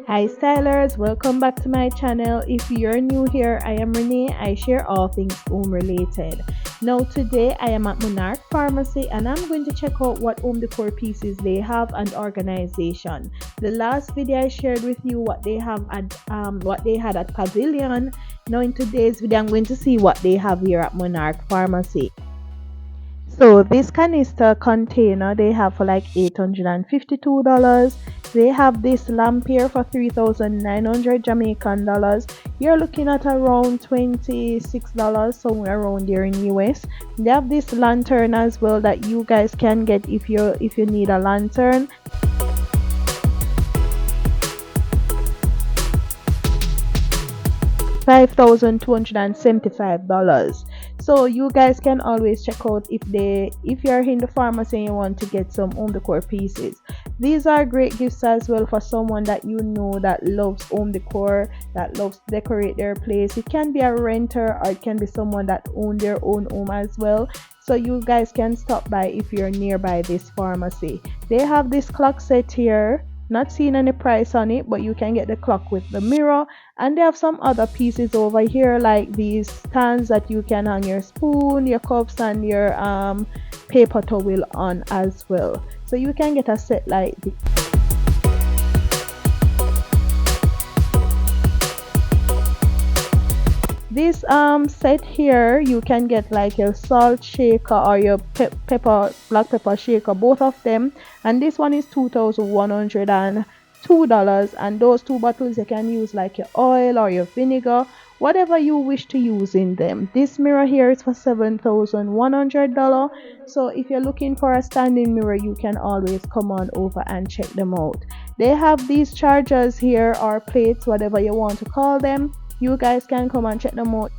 Hi stylers, welcome back to my channel. If you're new here, I am Renee. I share all things home related. Now today I am at Monarch Pharmacy and I'm going to check out what home decor pieces they have and organization. The last video I shared with you what they have at what they had at Pavilion. Now in today's video I'm going to see what they have here at Monarch Pharmacy. So this canister container they have for like $852. They have this lamp here for 3,900 Jamaican dollars. You're looking at around $26, somewhere around there in US. They have this lantern as well that you guys can get if you need a lantern. $5,275. So you guys can always check out if you're in the pharmacy and you want to get some home decor pieces. These are great gifts as well for someone that you know that loves home decor, that loves to decorate their place. It can be a renter or it can be someone that owns their own home as well. So you guys can stop by if you're nearby this pharmacy. They have this clock set here. Not seeing any price on it, but you can get the clock with the mirror, and they have some other pieces over here like these stands that you can hang your spoon, your cups and your paper towel on as well. So you can get a set like this. This set here you can get like your salt shaker or your black pepper shaker, both of them, and this one is $2,102, and those two bottles you can use like your oil or your vinegar, whatever you wish to use in them. This mirror here is for $7,100. So if you're looking for a standing mirror you can always come on over and check them out. They have these chargers here, or plates, whatever you want to call them. You guys can come and check them out.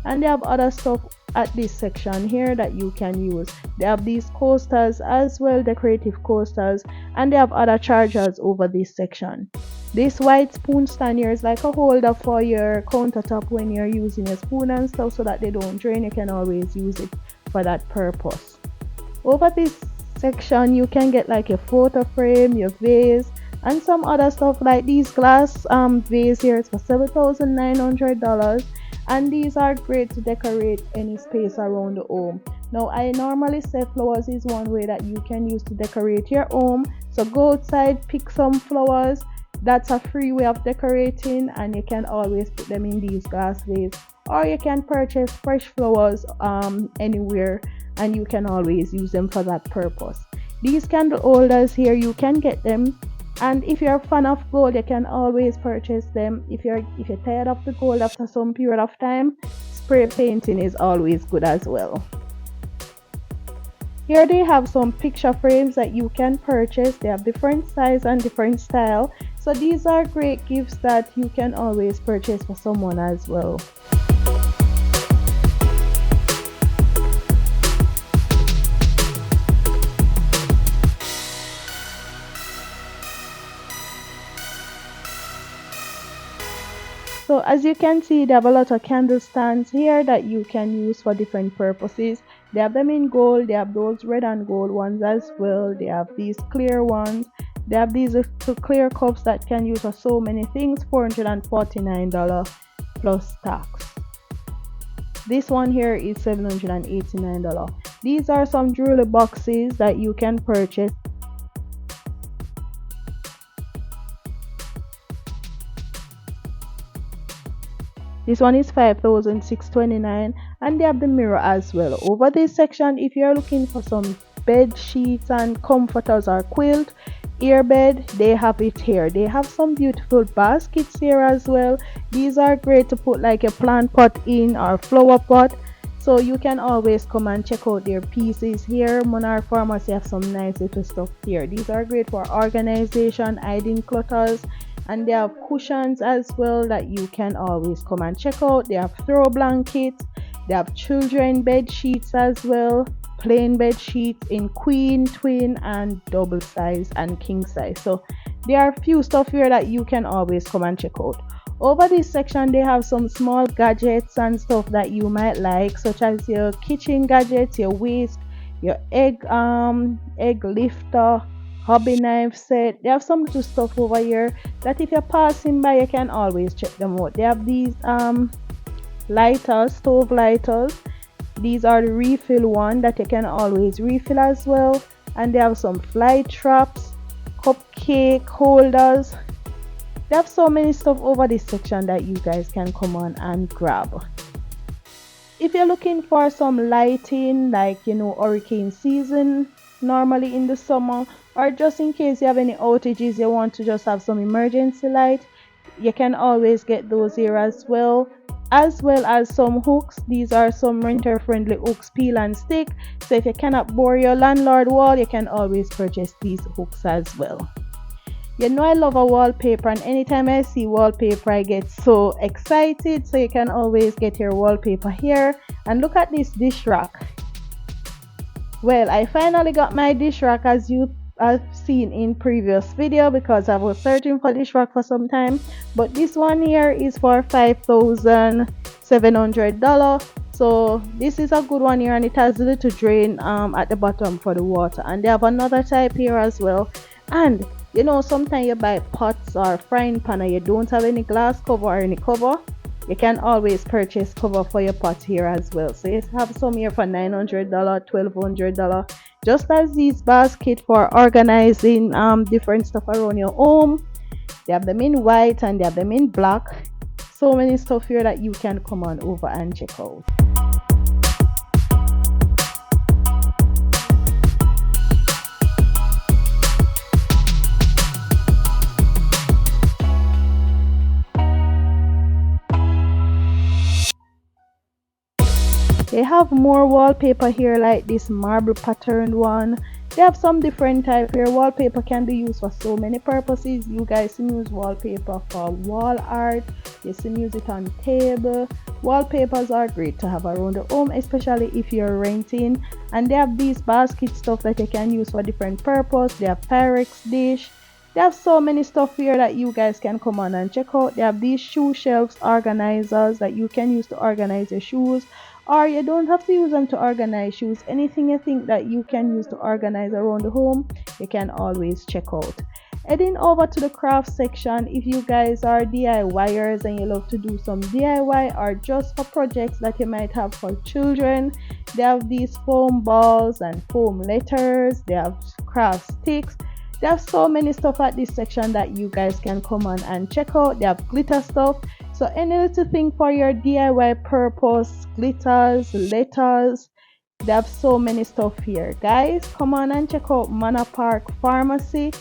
And they have other stuff at this section here that you can use. They have these coasters as well, decorative coasters, and they have other chargers over this section. This white spoon stand here is like a holder for your countertop when you're using your spoon and stuff so that they don't drain. You can always use it for that purpose. Over this section you can get like your photo frame, your vase, and some other stuff like these glass vase here is for $7,900, and these are great to decorate any space around the home. Now I normally say flowers is one way that you can use to decorate your home, so go outside, pick some flowers. That's a free way of decorating, and you can always put them in these glass vase, or you can purchase fresh flowers anywhere, and you can always use them for that purpose. These candle holders here you can get them, and if you're a fan of gold you can always purchase them. If you're tired of the gold after some period of time, spray painting is always good as well. Here they have some picture frames that you can purchase. They have different size and different style, so these are great gifts that you can always purchase for someone as well. So as you can see, they have a lot of candle stands here that you can use for different purposes. They have them in gold, they have those red and gold ones as well. They have these clear ones. They have these clear cups that can use for so many things. $449 plus tax. This one here is $789. These are some jewelry boxes that you can purchase. This one is $5,629, and they have the mirror as well. Over this section, if you're looking for some bed sheets and comforters or quilt, earbed, they have it here. They have some beautiful baskets here as well. These are great to put like a plant pot in or flower pot. So you can always come and check out their pieces here. Monarch Pharmacy have some nice little stuff here. These are great for organization, hiding clutters. And they have cushions as well that you can always come and check out. They have throw blankets, they have children bed sheets as well, plain bed sheets in queen, twin, and double size and king size. So there are a few stuff here that you can always come and check out. Over this section they have some small gadgets and stuff that you might like, such as your kitchen gadgets, your waist your egg lifter, hobby knife set. They have some little stuff over here that if you're passing by you can always check them out. They have these lighters, stove lighters. These are the refill one that you can always refill as well. And they have some fly traps, cupcake holders. They have so many stuff over this section that you guys can come on and grab. If you're looking for some lighting, like hurricane season, normally in the summer, or just in case you have any outages, you want to just have some emergency light, you can always get those here as well as some hooks. These are some renter friendly hooks, peel and stick, so if you cannot bore your landlord wall, you can always purchase these hooks as well. I love a wallpaper, and anytime I see wallpaper I get so excited, so you can always get your wallpaper here. And look at this dish rack. Well, I finally got my dish rack, as you have seen in previous video, because I was searching for dish rack for some time. But this one here is for $5,700. So this is a good one here, and it has a little drain at the bottom for the water. And they have another type here as well. And sometimes you buy pots or frying pan and you don't have any glass cover or any cover, you can always purchase cover for your pot here as well. So you have some here for $900, $1,200, just as these baskets for organizing different stuff around your home. They have them in white and they have them in black. So many stuff here that you can come on over and check out. They have more wallpaper here, like this marble patterned one. They have some different type here. Wallpaper can be used for so many purposes. You guys can use wallpaper for wall art. You can use it on table. Wallpapers are great to have around the home, especially if you're renting. And they have these basket stuff that you can use for different purpose. They have Pyrex dish. They have so many stuff here that you guys can come on and check out. They have these shoe shelves organizers that you can use to organize your shoes, or you don't have to use them to organize shoes. Anything you think that you can use to organize around the home, you can always check out. Heading over to the craft section, if you guys are DIYers and you love to do some DIY or just for projects that you might have for children, they have these foam balls and foam letters. They have craft sticks. They have so many stuff at this section that you guys can come on and check out. They have glitter stuff. So any little thing for your DIY purpose, glitters, letters, they have so many stuff here. Guys, come on and check out Manor Park Pharmacy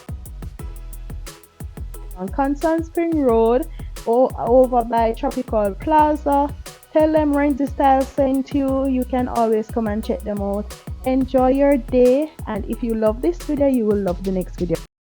on Constant Spring Road or over by Tropical Plaza. Tell them Renzystyle sent you. You can always come and check them out. Enjoy your day, and if you love this video, you will love the next video.